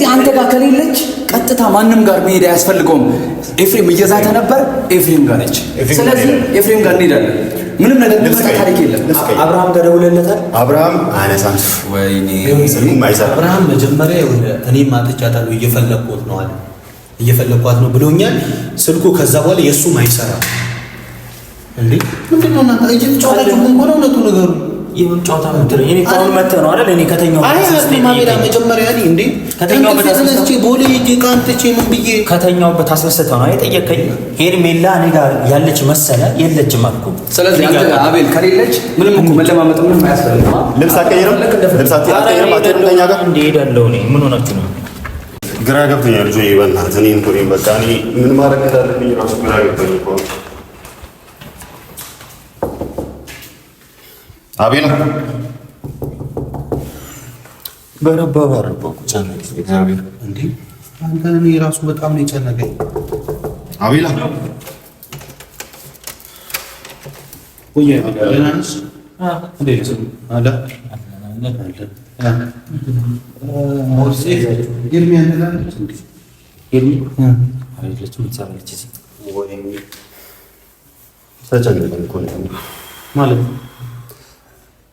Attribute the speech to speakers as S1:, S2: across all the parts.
S1: ስለዚህ አንተ ጋር ከሌለች ቀጥታ ማንም ጋር መሄድ አያስፈልገውም። ኤፍሬም እየዛተ ነበር፣ ኤፍሬም ጋር ነች። ስለዚህ ኤፍሬም ጋር እንሄዳለን። ምንም ነገር ታሪክ የለም።
S2: አብርሃም ጋር ደውለለታል።
S3: አብርሃም አነሳም።
S1: ወይኔ
S2: አብርሃም መጀመሪያ እኔም አጥቻታለሁ እየፈለኩት ነው አለ። እየፈለኳት ነው ብሎኛል ስልኩ። ከዛ በኋላ የእሱም አይሰራም። እንዴ ምንድነው እናንተ እየተጫወታችሁ ምን ሆነ? እውነቱ ነገሩ
S1: ይሁን ጫውታ ምድር እኔ ታውን መተህ ነው አይደል? እኔ ከተኛው
S2: ማሜዳ መጀመሪያ ያሊ እንዴ ከተኛው በታስነስቼ ቦሌ ሂጅ ቃንተቼ ምን ብዬ
S1: ከተኛው በታስነስተው ነው የጠየቀኝ። ሄርሜላ እኔ ጋር ያለች መሰለ የለችም አልኩ። ስለዚህ አንተ አቤል ከሌለች ምንም እኮ መለማመጥ ምንም አያስፈልግም።
S3: ልብስ አትቀይርም አትሄድም ጋር
S1: እንደሄዳለሁ እኔ ምን ሆናችሁ ነው?
S3: ግራ ገብቶኛል። ልጆ በእናትህ እኔ እንትን በቃ እኔ ምን ማድረግ እንዳለብኝ ራሱ ግራ ገብቶኝ እኮ አቤል በረባ ጨነቀኝ። እግዚአብሔር
S2: እንዴ አንተ እኔ ራሱ በጣም ነው የጨነቀኝ።
S3: አቤል
S2: ወይ ያለናንስ እንዴት አለ ሞርሴ ግርሚ ያንተላልች እንዴ ግርሚ አይለች ምትሰራለች እዚህ ወይ
S3: ተጨነቀኝ እኮ
S2: ማለት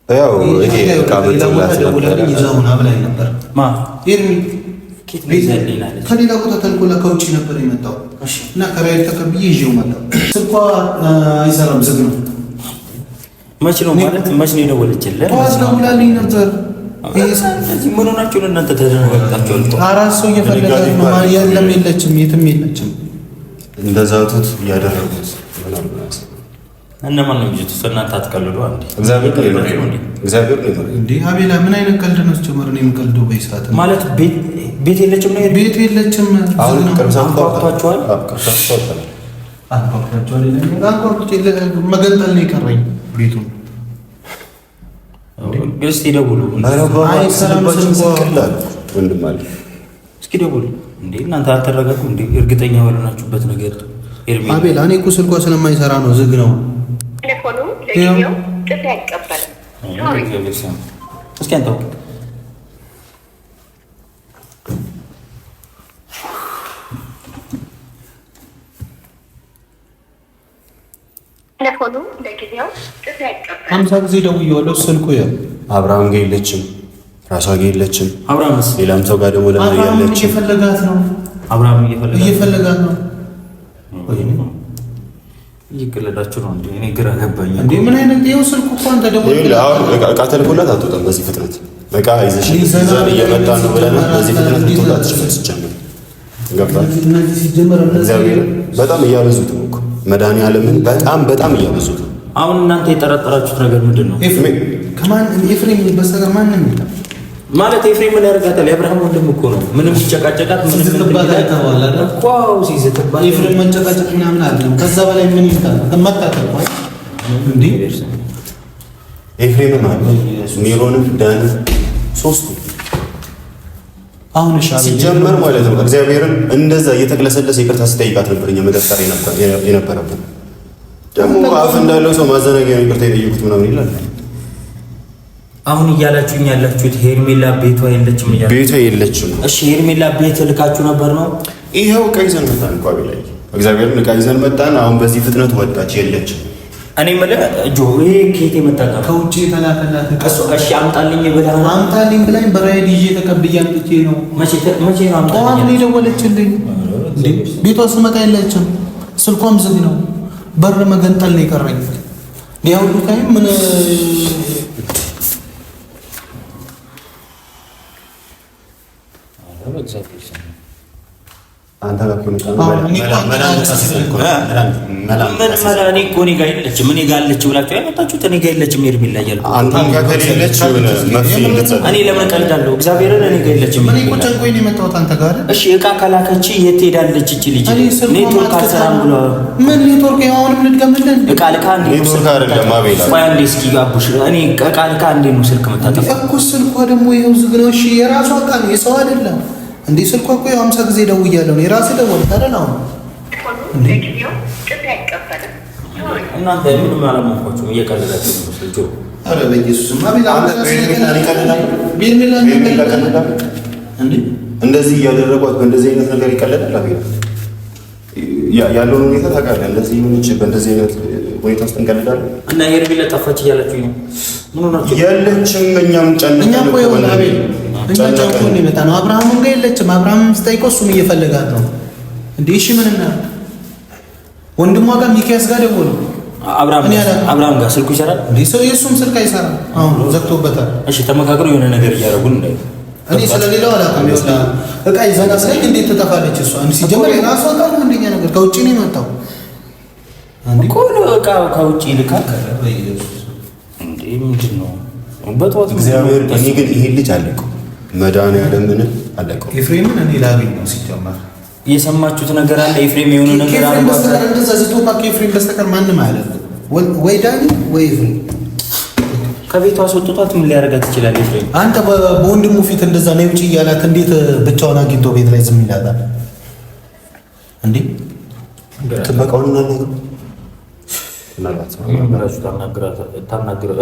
S3: ያው ይሄ ካበተላት
S2: ይዛውና ብላኝ ነበር ማ ግርሚ ከሌላ ቦታ ተልኮላ ከውጭ ነበር የመጣው እና ከራይል ተቀብዬ ይዤው መጣሁ። ስልኳ አይሰራም፣ ዝግ ነው።
S1: መች ነው ማለት መች ነው የደወለችልህ?
S2: ተዋስ ደውላልኝ ነበር።
S1: እዚህ ምን ሆናችሁ ነው እናንተ? ተደረጋችሁ እኮ
S2: አራት ሰው እየፈለጋት ነው። የለም የለችም፣ የትም የለችም።
S3: እንደዛውት ያደረጉት
S1: እነማን ነው የሚሉት? እናንተ አትቀልዱ አንዴ።
S3: እግዚአብሔር ነው
S2: እንዴ አቤላ፣ ምን አይነት ቀልድ ነው ጀመረ? ነው የምቀልደው በይሳት
S1: ማለት ቤት የለችም ነው
S2: ቤት የለችም።
S3: አሁን ቅርሳት
S1: አቋርጧቸዋል
S2: መገንጠል ነው የቀረኝ ቤቱን።
S1: እስኪ ደውሉ
S3: ወንድም አለ።
S1: እስኪ ደውሉ እንዴ እናንተ አልተረጋጉ እንዴ? እርግጠኛ ባልሆናችሁበት ነገር
S2: አቤላ፣ እኔ እኮ ስልኳ ስለማይሰራ ነው፣ ዝግ ነው።
S4: ቴሌፎኑ ለጊዜው ጥሪ አይቀበልም።
S1: እስኪ አንተው
S4: ቴሌፎኑ ለጊዜው ጥሪ አይቀበልም።
S2: 50 ጊዜ ደውዬዋለሁ። ስልኩ ያው
S3: አብርሃም ጋር የለችም፣ ራሷ ጋር የለችም።
S1: አብርሃምስ
S3: ሌላም ሰው ጋር ደግሞ ለምን ያለች?
S2: እየፈለጋት ነው።
S1: አብርሃም
S2: እየፈለጋት ነው።
S1: እየቀለዳችሁ ነው እንዴ? እኔ ግራ ገባኝ
S2: እንዴ። ምን አይነት ይኸው ስልኩ እኮ አንተ ደግሞ
S3: እቃ ተልኮላት አትወጣም በዚህ ፍጥነት። በቃ ይዘሽ እየመጣ ነው ብለን በዚህ ፍጥነት ልትወጣ ትችላለች። ጀምር ገባህ?
S2: እነዚህ ሲጀመር
S3: እግዚአብሔር በጣም እያበዙት ነው እኮ መድኃኒዓለምን በጣም እያበዙት ነው።
S1: አሁን እናንተ የጠረጠራችሁት ነገር ምንድን ነው?
S2: ከማን ኤፍሬም በስተቀር ማንም የለም
S1: ማለት ኤፍሬም ምን ያደርጋታል? የአብርሃም ወንድም እኮ ነው። ምንም ይጨቃጨቃት ምንም
S2: ስትባል አይተዋል አይደል?
S1: ቋው ሲዘትባል
S2: ኤፍሬም መንጨቃጨቅ ምናምን አይደለም። ከዛ በላይ ምን ይልታል? ተመጣጣው ወይ እንዴ?
S3: ኤፍሬም ማለት ሜሮንም ዳን ሶስቱ
S2: አሁን ሻል
S3: ሲጀመር ማለት ነው። እግዚአብሔርን እንደዛ እየተቅለሰለሰ ይቅርታ ሲጠይቃት ነበር። እኛ መጠርጠር የነበረብን ደግሞ አፍ እንዳለው ሰው ማዘናጊያ ይቅርታ የጠየቁት ምናምን ይላል።
S1: አሁን እያላችሁኝ ያላችሁት ሄርሜላ ቤቷ የለችም እያላችሁ
S3: ቤቷ የለችም።
S1: እሺ ሄርሜላ ቤት ልካችሁ ነበር ነው?
S3: ይሄው ዕቃ ይዘን መጣን እኮ አቤል፣ እግዚአብሔርን ዕቃ ይዘን መጣን። አሁን በዚህ ፍጥነት ወጣች፣ የለችም።
S1: እኔ የምልህ ጆ ይሄ ከየት የመጣ ነው?
S2: ከውጭ የተላከላት
S1: እሱ እሺ አምጣልኝ ብለህ
S2: አምጣልኝ ብላኝ በራይድ ይዤ ተቀብዬ አምጥቼ ነው።
S1: መቼ ነው አምጣልኝ?
S2: ጠዋት ነው የደወለችልኝ። እንዴ ቤቷ ስመጣ የለችም፣ ስልኳም ዝግ ነው። በር መገንጠል ነው የቀረኝ። ያው ሁሉ ታይም ምን
S3: አንተ ጋር እኮ ነው
S1: እኔ እኮ እኔ ጋር የለችም። እኔ ጋር አለች ብላችሁ ያመጣችሁት እኔ ጋር የለችም ሄርሜላ እያልኩ
S3: አንተ ጋር ከሌለች መፍትሄ እንድትሰጥ
S1: እኔ ለምን እቀልዳለሁ? እግዚአብሔርን እኔ ጋር የለችም።
S2: እኔ እኮ ጨንቆኝ ነው የመጣሁት አንተ ጋር።
S1: እሺ ዕቃ ከላከች የት ሄዳለች እቺ ልጅ? ኔትወርክ አልሰራም ብሎ
S2: ምን ኔትወርክ? አሁንም ልድገምልህ
S1: ዕቃ ልካ እንዴ ነው
S3: ኔትወርክ አይደለም አቤል።
S1: ቆይ አንዴ እስኪ ጋቡሽ እኔ ዕቃ ልካ እንዴ ነው ስልክ መታጠፍ
S2: እኮ ስልኳ ደግሞ ይኸው ዝግ ነው። እሺ የራሷ ዕቃ ነው የሰው አይደለም እንዴ? ስልኳ እኮ 50 ጊዜ ደውያለሁ። የራሴ ደወልኩ አይደል? አሁን
S4: ለጊዜው ጥሪ አይቀበልም።
S1: እናንተ ምንም አላማኳችሁም፣ እየቀለዳችሁ ነው ስልጆ።
S2: አረ በኢየሱስ ማቢላ አንተ
S3: ቤርሜላ
S2: እንዴ
S3: እንደዚህ እያደረጓት በእንደዚህ አይነት ነገር ይቀለዳል። አቤል ያለውን ሁኔታ ታውቃለህ። እንደዚህ ሆነች በእንደዚህ አይነት ሁኔታ ውስጥ እንቀልዳለን።
S5: እና ሄርሜላ ጠፋች እያላችሁ ነው? ምን ሆናችሁ?
S3: የለችም። እኛም ጨነቀን።
S2: እኛ እኮ ይኸውልህ አቤል እኛ ጨንቆን ነው የመጣ ነው። አብርሃምም ጋር የለችም። አብርሃምም ስጠይቀው እሱም እየፈለጋት ነው እንዴ። እሺ ምን እናድርግ? ወንድሟ ጋር ሚኪያስ ጋር ደወሉ።
S5: አብርሃም ጋር ስልኩ ይሰራል እንዴ?
S2: የእሱም ስልክ አይሰራም። አሁን ዘግቶበታል።
S5: እሺ ተመካክረው የሆነ ነገር እያደረጉ ነው።
S2: እኔ ስለሌላው አላውቅም። ይኸውልህ እቃ ይዘጋ ስለኝ እንዴት ትጠፋለች እሷ? ሲጀመር የራሷ እቃ ነው። አንደኛ ነገር ከውጭ ነው የመጣው
S5: እኮ እቃ ከውጭ ይልካል እንዴ? ምንድን ነው በጠዋት
S3: እግዚአብሔር። እኔ ግን ይሄን ልጅ አለቀው መድኃኒዓለምን አለቀው።
S2: ኤፍሬምን እኔ ላገኝ ነው ሲጀመር።
S5: የሰማችሁት ነገር አለ? ኤፍሬም የሆነ ነገር አለ
S2: በስተቀር እንደዛ ዝቶማ ከኤፍሬም በስተቀር ማንም አይደለም። ወይ ዳኒ ወይ ኤፍሬም
S5: ከቤቷ አስወጥቷት ምን ሊያደርጋት ይችላል? ኤፍሬም
S2: አንተ በወንድሙ ፊት እንደዛ ነው ውጪ እያላት እንዴት ብቻውን አግኝቶ ቤት ላይ ዝም ይላታል እንዴ?
S3: ጥበቃውን እናናግረው።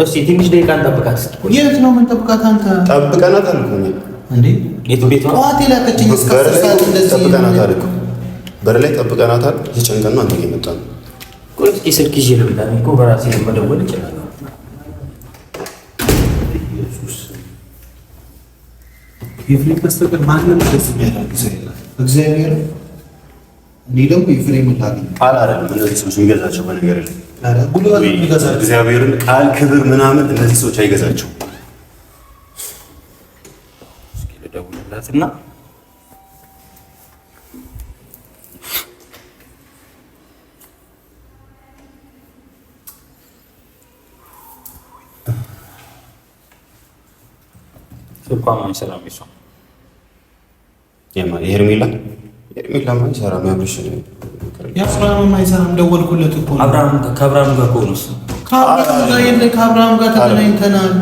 S5: እስኪ ትንሽ ደቂቃ እንጠብቃት።
S2: የት ነው የምንጠብቃት? አንተ
S3: ጠብቀናት አልኩኝ
S2: እንዴ?
S5: የት ቤቷ?
S2: ጠዋት የላከችኝ እስከ 10 ሰዓት እንደዚህ
S3: ጠብቀናት አልኩ። በር ላይ ጠብቀናታል። እየጨንቀን ነው። አንተ እየመጣ ነው።
S5: ቆይ እስኪ ስልክ ይዤ ልምጣ እኮ በራሴ መደወል ይችላል።
S2: ኤፍሬም በስተቀር ማንም ደስ የሚያደርግ ሰው የለም። እግዚአብሔር እኔ ደግሞ ኤፍሬም ላገኝ
S3: ቃል አይደለም እነዚህ ሰዎች የሚገዛቸው በነገር ላይ
S2: ጉልበት የሚገዛቸው
S3: እግዚአብሔርን ቃል ክብር ምናምን እነዚህ ሰዎች አይገዛቸው።
S5: እስኪ ልደውልላትና ስልኳም አይሰራም። ይሷ
S3: ሄርሜላ አይሰራም። ያብሽ
S2: የአብርሃም አይሰራም። ደወልኩለት እኮ
S5: ከአብርሃም ጋር ከሆኑስ
S2: ከአብርሃም ጋር ተገናኝተናል።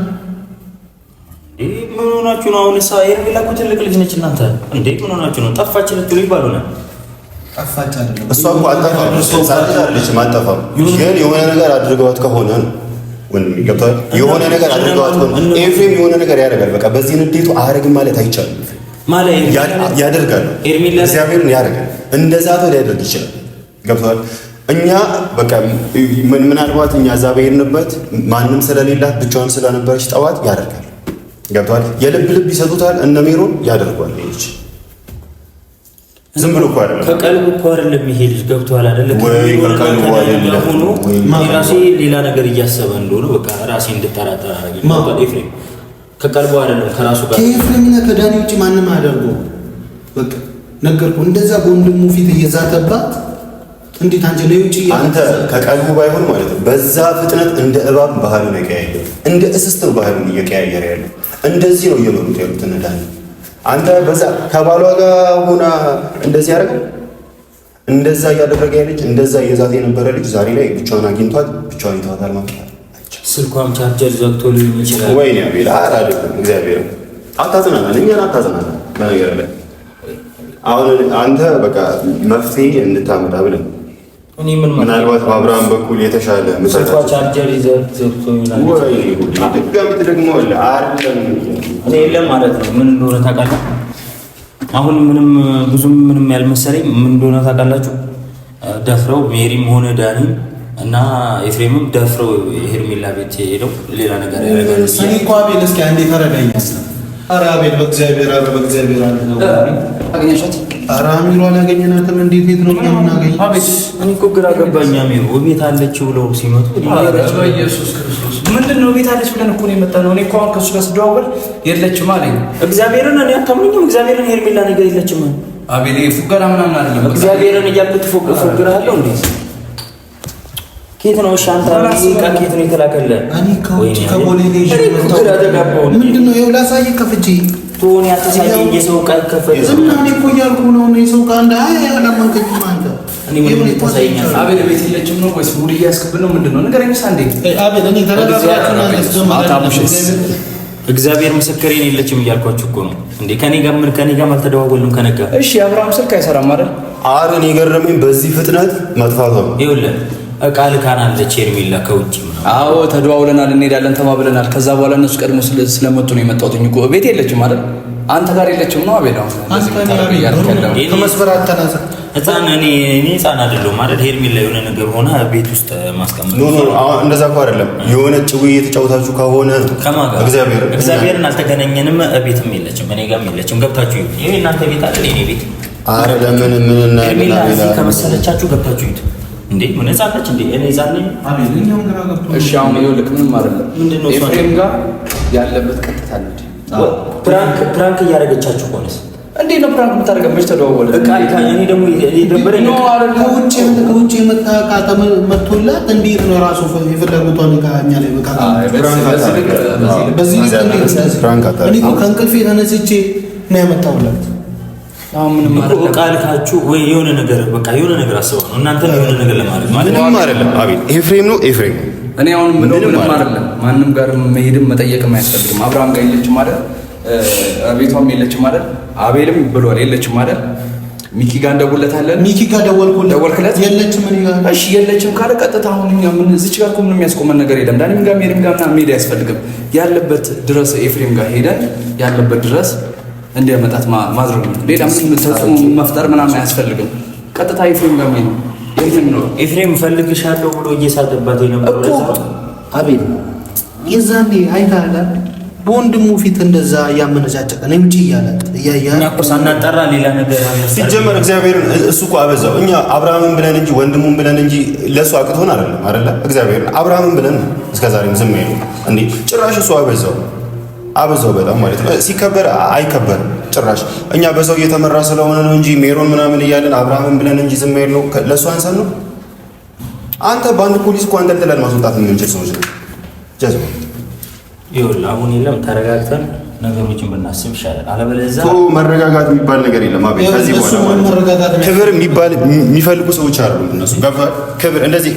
S5: ምን ሆናችሁ ነው? አሁን ሄርሜላ እኮ ትልቅ ልጅ ነች። እናንተ እንዴ ምን ሆናችሁ ነው? ጠፋች ልትሉ ይባሉና
S2: ጠፋች አይደለም
S3: እሷ እኮ አጠፋም አጠፋም። ግን የሆነ ነገር አድርገዋት ከሆነ ነው ወንድም ይገብታል። የሆነ ነገር አድርገዋት ከሆነ ኤፍሬም የሆነ ነገር ያደርጋል። በቃ በዚህ ንዴቱ አያደርግም ማለት አይቻልም። ያደርጋል። እግዚአብሔርን ያደርጋል። እንደዛ ሊያደርግ ይችላል። ገብቷል። እኛ በቃ ምናልባት እኛ እዛ በሄድንበት ማንም ስለሌላት ብቻዋን ስለነበረች ጠዋት ያደርጋል። ገብቷል። የልብ ልብ ይሰጡታል። እነ ሜሮን ያደርጓል። ልጅ ዝም ብሎ እኮ አይደለም፣
S5: ከቀልብ እኮ አይደለም ይሄ ልጅ ገብቷል አይደለ? ራሴ ሌላ ነገር እያሰበ እንደሆነ በቃ ራሴ እንድጠራጠር አደረገኝ። ኤፍሬም ከቀልቡ አይደለም ከራሱ ጋር
S2: ከኤፍሬምና ከዳኒ ውጭ ማንም አያደርገው። በቃ ነገርኩህ። እንደዛ በወንድሙ ፊት እየዛተባት እንዴት አንተ ለውጪ
S3: አንተ ከቀልቡ ባይሆን ማለት ነው በዛ ፍጥነት እንደ እባብ ባህሉን ያቀያየረ እንደ እስስት ባህሉን እየቀያየረ ያለው እንደዚህ ነው እየመሩት ያሉት እነ ዳኒ። አንተ በዛ ከባሏ ጋር ሆና እንደዚህ ያደረገ እንደዛ እያደረገ ያለች እንደዛ እየዛተ የነበረ ልጅ ዛሬ ላይ ብቻዋን አግኝቷት ብቻዋን ይተዋታል ማለት ነው።
S5: ስልኳም ቻርጀር ዘግቶ ሊሆን ይችላል።
S3: ወይኔ አቤል አይደለም። እግዚአብሔር አታዝናናን፣ እኛን አታዝናናን። በነገር ላይ አሁን አንተ በቃ መፍትሄ እንድታመጣ ብለን
S5: እኔ ምን
S3: ምናልባት በአብርሃም በኩል የተሻለ
S5: ስልኳ ቻርጀር ዘግቶ ይሆናል።
S3: ወይ ድጋሚ ደግሞ አይደለም
S5: እኔ የለም ማለት ነው። ምን እንደሆነ ታውቃለህ? አሁን ምንም ያልመሰለኝ ምን እንደሆነ ታውቃላችሁ? ደፍረው ሜሪም ሆነ ዳኒ እና ኤፍሬምም ደፍረው ሄርሜላ ቤት ሄደው ሌላ ነገር ያደርጋሉ።
S2: እኔ እኮ አቤል እስኪ አንዴ ተረዳኝ። ኧረ አቤል በእግዚአብሔር
S1: አገኘሻት?
S2: ኧረ አሚሯን ያገኘናትም እንዴት የት ነው የምናገኝ?
S5: እኔ እኮ ግራ ገባኝ። አሚሩ ቤት አለች ብለው ሲመጡ
S1: ኢየሱስ ክርስቶስ ምንድን ነው ቤት አለች ብለን እኮ ነው የመጣነው። እኔ እኮ አሁን ከእሱ ጋር ስደዋወል የለችም አለኝ።
S5: እግዚአብሔርን እኔ አታምኑኝም? እግዚአብሔርን ሄርሜላ ነገር የለችም።
S1: አቤል ፉገራ ምናምን አይደለም።
S5: እግዚአብሔርን እያልኩት ፎግርሃለሁ እንዴ? ኬት ነው ሻንታ ኬት ነው የተላከልህ?
S2: እኔ ከውጭ ከቦሌ ምንድን ነው ይኸው ላሳይህ ከፍቼ
S5: ቶኒ አትሳየኝ። የሰው ቃል ከፈለ
S2: ዝም እኔ እኮ እያልኩህ ነው። የሰው ቃል እንደ አላመንከኝም አንተ።
S5: እኔ ምን ታሳየኛለህ?
S1: አቤል ቤት የለችም ነው ወይስ ሙድ እያስክብን ነው? ምንድን ነው ንገረኝ አንዴ።
S2: አቤል እኔ ተረጋጋችሁና
S5: እግዚአብሔር ምስክሬን የለችም እያልኳችሁ እኮ ነው እንዴ። ከኔ ጋር አልተደዋወልንም ከነጋ።
S1: እሺ አብርሃም ስልክ አይሰራም አይደል?
S3: አረን የገረመኝ በዚህ ፍጥነት መጥፋቷ ነው።
S5: ይኸውልህ እቃ ልካናለች ሄርሜላ ከውጭ ምናምን።
S1: አዎ ተደዋውለናል፣ እንሄዳለን ተባብለናል። ከዛ በኋላ እነሱ ቀድሞ ስለመጡ ነው የመጣሁት እኮ። ቤት የለችም አይደል? አንተ ጋር የለችም ነው አቤል?
S2: ከመስበር አተናዘ
S5: ህፃን እኔ ህፃን አይደለሁም ማለት ሄርሜላ የሆነ ነገር ሆነ ቤት ውስጥ ማስቀመጥ
S3: እንደዛ እኮ አይደለም። የሆነ ጭው እየተጫወታችሁ ከሆነ
S5: እግዚአብሔርን አልተገናኘንም። ቤትም የለችም እኔ ጋርም የለችም። ገብታችሁ ይሄ እናንተ ቤት አይደል የኔ ቤት?
S3: አረ ለምን ምን እና
S5: ሄርሜላ እዚህ ከመሰለቻችሁ ገብታችሁ ይሁት እንዴ ምን ህፃነች እንዴ? እኔ ህፃን ነኝ?
S2: አቤልኛው ግራ ገብቶ
S1: እሺ አሁን ይኸውልህ ምንም አይደለም።
S5: ምንድነው
S1: ኤፍሬም ጋር ያለበት ቀጥታ ነው።
S5: ፕራንክ እያደረገቻችሁ ሆነስ
S1: እንዴ ነው ፕራንክ የምታደርገው? መች ተደዋወለ
S5: ቃል እኔ ደግሞ ይደብረኝ ነው
S2: አይደል? ከውጭ የመጣ ዕቃ መጥቶላት እንዴት ነው ራሱ የፈለጉትን ዕቃ እኛ ላይ በቃ በዚህ እኔ እኮ ከእንቅልፌ ተነስቼ ነው ያመጣሁላት።
S1: አሁን ምንም ማለት
S5: ቃል ካችሁ ወይ የሆነ ነገር በቃ የሆነ ነገር አስበው ነው እናንተ የሆነ ነገር ለማለት ማለት
S3: ምንም አይደለም። አቤል ኤፍሬም ነው ኤፍሬም።
S1: እኔ አሁን ምንም አይደለም። ማንም ጋር መሄድም መጠየቅም አያስፈልግም። አብርሃም ጋር የለችም ማለት ቤቷም የለችም ማለት አቤልም ብሏል የለችም ማለት ሚኪ ጋር እንደውለታለን።
S2: ሚኪ ጋር ደወልኩለት የለችም። እኔ ጋር
S1: እሺ የለችም ካለ ቀጥታ አሁን እኛ ምን እዚች ጋር ምንም የሚያስቆመን ነገር የለም። ዳኒም ጋር ሜሪም ጋር ምናምን መሄድ አያስፈልግም። ያለበት ድረስ ኤፍሬም ጋር ሄደን ያለበት ድረስ እንዲያመጣት ማድረግ ነው። ሌላ ምንም ተጽዕኖ መፍጠር ምናምን አያስፈልግም። ቀጥታ ኤፍሬም ጋር ምን ነው
S5: ኤፍሬም ፈልግሻለሁ ብሎ እየሳደባት የነበረው ለዛ
S2: አቤል የዛኔ አይታላ በወንድሙ ፊት እንደዛ ያመነጫጨቀ ነው እንጂ እያያ
S5: እኛ እኮ ሳናጠራ ሌላ ነገር አለ።
S3: ሲጀመር እግዚአብሔርን እሱ እኮ አበዛው። እኛ አብርሃምን ብለን እንጂ ወንድሙን ብለን እንጂ ለሱ አቅቶን አይደለ እግዚአብሔርን አብርሃምን ብለን እስከዛሬም ዝም ይሉ እንዴ ጭራሽ እሱ አበዛው በጣም ማለት ነው። ሲከበር አይከበርም ጭራሽ። እኛ በሰው እየተመራ ስለሆነ ነው እንጂ ሜሮን ምናምን እያለን አብርሃምን ብለን እንጂ ዝም ይሉ ለሱ አንሰን ነው። አንተ በአንድ ፖሊስ እኮ አንጠልጥለን ማስወጣት የምንችል ሰዎች ነው። ጀዝባ
S5: ይኸውልህ አሁን የለም ተረጋግተን ነገሮችን ብናስብ ይሻላል። አለበለዚያ
S3: መረጋጋት የሚባል ነገር የለም። አቤት ከዚህ በኋላ ክብር የሚባል የሚፈልጉ ሰዎች አሉ። እነሱ ክብር እንደዚህ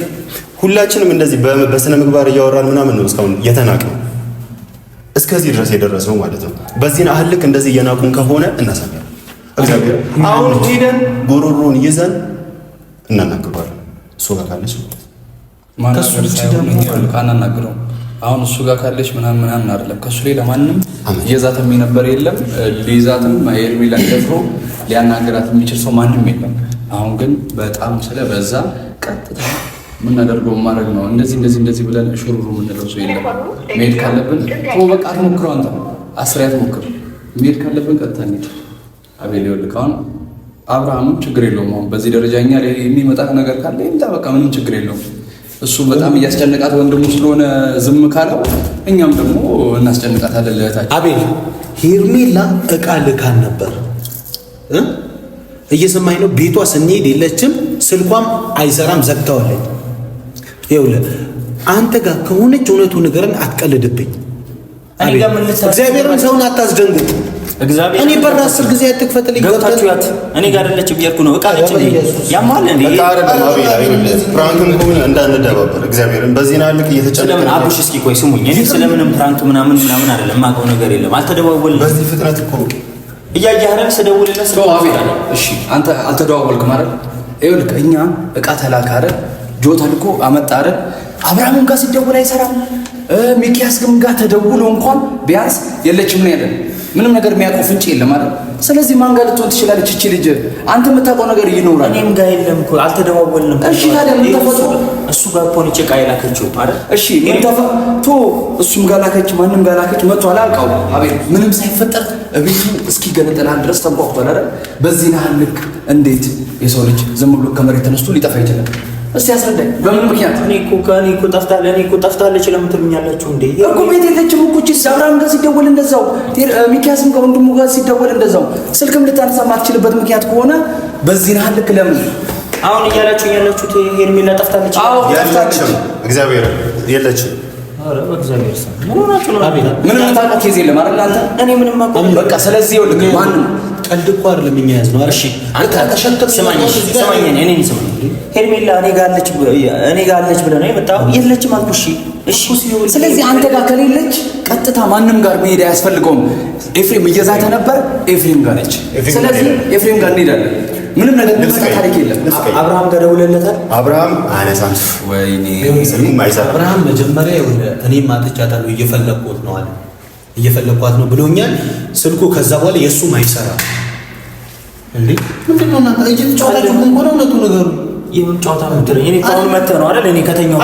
S3: ሁላችንም እንደዚህ በስነ ምግባር እያወራን ምናምን ነው እስካሁን የተናቅነው እስከዚህ ድረስ የደረሰው ማለት ነው። በዚህን አህል ልክ እንደዚህ እየናቁን ከሆነ እናሳያለን። እግዚአብሔር አሁን ሄደን ጎሮሮን ይዘን እናናግረዋለን። እሱ ጋር ካለች
S1: ከሱ ውጭ ደግሞ ካናናግረው አሁን እሱ ጋር ካለች ምናምን አይደለም። ከሱ ሌላ ማንም የዛትም የነበር የለም። ሊዛትም ሄርሜላ ደፍሮ ሊያናገራት የሚችል ሰው ማንም የለም። አሁን ግን በጣም ስለበዛ ቀጥታ የምናደርገው ማድረግ ነው። እንደዚህ ብለን ሹሩሩ የምንለው ሰው የለም። መሄድ ካለብን በቃ አትሞክረው፣ አንተ አስሪያ ትሞክር። መሄድ ካለብን ቀጥታ እንሂድ። አቤል ይኸውልህ አሁን አብርሃምም ችግር የለውም። አሁን በዚህ ደረጃ እኛ ላይ የሚመጣ ነገር ካለ ይምጣ፣ በቃ ምንም ችግር የለውም። እሱ በጣም እያስጨነቃት ወንድሙ ስለሆነ ዝም ካለው እኛም ደግሞ እናስጨንቃታለን። ለእህታችን
S2: አቤል ሄርሜላ ዕቃ ልካን ነበር እየሰማኝ ነው። ቤቷ ስንሄድ የለችም፣ ስልኳም አይሰራም፣ ዘግተዋለች። ይኸውልህ አንተ ጋር ከሆነች እውነቱ ንገረን፣ አትቀልድብኝ። እግዚአብሔርን ሰውን አታስደንግጥ። እኔ በር 10 ጊዜ አትክፈትልኝ።
S5: ገብታችኋት እኔ ጋር አይደለችም እያልኩ ነው። ዕቃ ነች እንዴ ያማል እንዴ?
S3: ፕራንክም ከሆነ እንዳንደባበር እግዚአብሔርን በዚህ ናልክ እየተጨነቀ
S5: አቡሽ እስኪ ቆይ ስሙኝ። እኔ ስለምንም ፕራንክ ምናምን አይደለም የማውቀው ነገር የለም። አልተደዋወልንም
S3: በዚህ ፍጥነት እኮ
S5: እያየህ አይደል ስደውልልህ
S1: ሰው አቤል አለ። እሺ አንተ አልተደዋወልክም አይደል? ይኸውልህ እኛ ዕቃ ተላካ አይደል? ጆ ተልኮ አመጣ አይደል? አብርሃምም ጋር ሲደውል አይሰራም። ሚኪያስ ግን ጋር ተደውሎ እንኳን ቢያንስ የለችም ነው ያለን። ምንም ነገር የሚያውቀው ፍንጭ የለም አይደል? ስለዚህ ማን ጋር ልትሆን ትችላለች እቺ ልጅ? አንተ የምታውቀው ነገር ይኖራል።
S5: እኔም ጋር የለም እኮ አልተደዋወልንም።
S1: እሺ ታዲያ ምን ተፈጥሮ
S5: እሱ ጋር እኮ ነች ዕቃ የላከችው አይደል?
S1: እሺ ምን ተፈጥሮ እሱም ጋር ላከች ማንም ጋር ላከች መጥቶ አላውቀው አቤል ምንም ሳይፈጠር እቤቱ እስኪገነጠላል ድረስ ተንኳኩቷል አይደል? በዚህ ናህል ልክ እንዴት የሰው ልጅ ዝም ብሎ ከመሬት ተነስቶ ሊጠፋ ይችላል? እስቲ ያስረዳኝ። በምን ምክንያት? እኔ እኮ ጠፍታለች ለምን ትሉኛላችሁ እንዴ? እኮ ቤት የለችም እኮ እቺ አብርሃም ጋር ሲደወል እንደዛው፣ ሚኪያስም ጋር ወንድሙ ጋር ሲደወል እንደዛው፣ ስልክም ልታነሳ የማትችልበት ምክንያት ከሆነ በዚህ ናህል ልክ ለምን
S5: አሁን እያላችሁ ያላችሁት ሄርሜላ ጠፍታለች?
S1: አዎ
S3: ጠፍታለች። እግዚአብሔር የለችም።
S5: አረ በእግዚአብሔር ሰው ምን ሆናችሁ ነው?
S1: ምንም ታውቃት ኬዝ የለም አይደል አንተ?
S5: እኔ ምንም አውቀው
S1: በቃ ስለዚህ ይኸውልህ ማንም
S2: ቀልድ እኮ አይደለም እኛ ያዝነው። እሺ
S5: አንተ ተሸከም ስማኝ እኔን ስማኝ። ሄርሜላ እኔ ጋር አለች ብለህ ነው የመጣው? የለችም አልኩሽ። እሺ
S1: ስለዚህ አንተ ጋር ከሌለች ቀጥታ ማንም ጋር መሄድ አያስፈልገውም። ኤፍሬም እየዛተ ነበር፣ ኤፍሬም ጋር ነች። ስለዚህ ኤፍሬም ጋር እንሄዳለን። ምንም ነገር ታሪክ የለም።
S5: አብርሃም ጋር ደውለለታል።
S3: አብርሃም አነሳም።
S1: ወይኔ
S3: ስልኩም አይሰራም።
S2: አብርሃም መጀመሪያ እኔም አጥቻታለሁ እየፈለግኩት ነው አለ። እየፈለኳት ነው ብሎኛል። ስልኩ ከዛ በኋላ የሱም አይሰራ እንዴ ምንድነው እናንተ እየተጫወታችሁ ምን ሆነ እውነቱ ነገሩ
S5: የምን ጨዋታ ነው እኔ ታውን መተህ ነው አይደል እኔ ከተኛው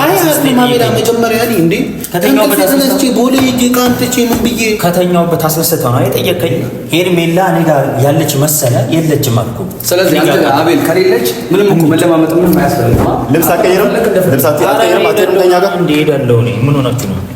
S2: ማሜዳ መጀመሪያ ላይ እንዴ ከተኛው በታስነስቼ ቦሌ ዲቃንትቼ ምን ብዬ
S5: ከተኛው በታስነስተህ ነው አይጠየቀኝ ሄርሜላ እኔ ጋር ያለች መሰለ የለችም አልኩ
S1: ስለዚህ አንተ አቤል ከሌለች ምንም እኮ መለማመጥ ምንም አያስፈልግም
S3: ልብስ አትቀይርም አትቀይርም ከኛ ጋር
S5: እንደ ሄዳለሁ እኔ ምን ሆናችሁ ነው